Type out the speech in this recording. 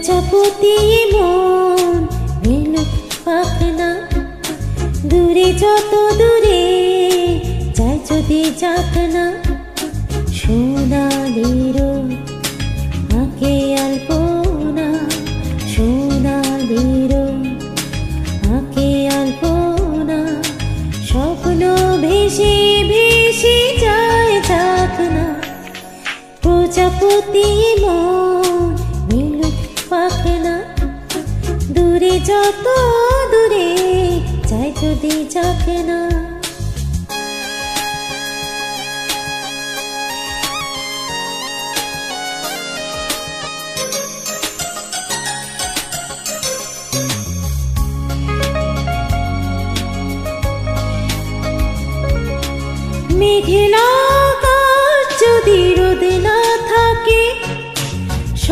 প্রজাপতি মন মেলুক পাখনা, দূরে যত দূরে যায় যদি যাক না। সোনালি রোদ আঁকে আলপনা, সোনালি রোদ আঁকে আলপনা। স্বপ্ন ভেসে ভেসে যায় যাক না। প্রজাপতি মন মেলুক পাখনা, দূরে যত দূরে যায় যদি যাক না। মেঘলা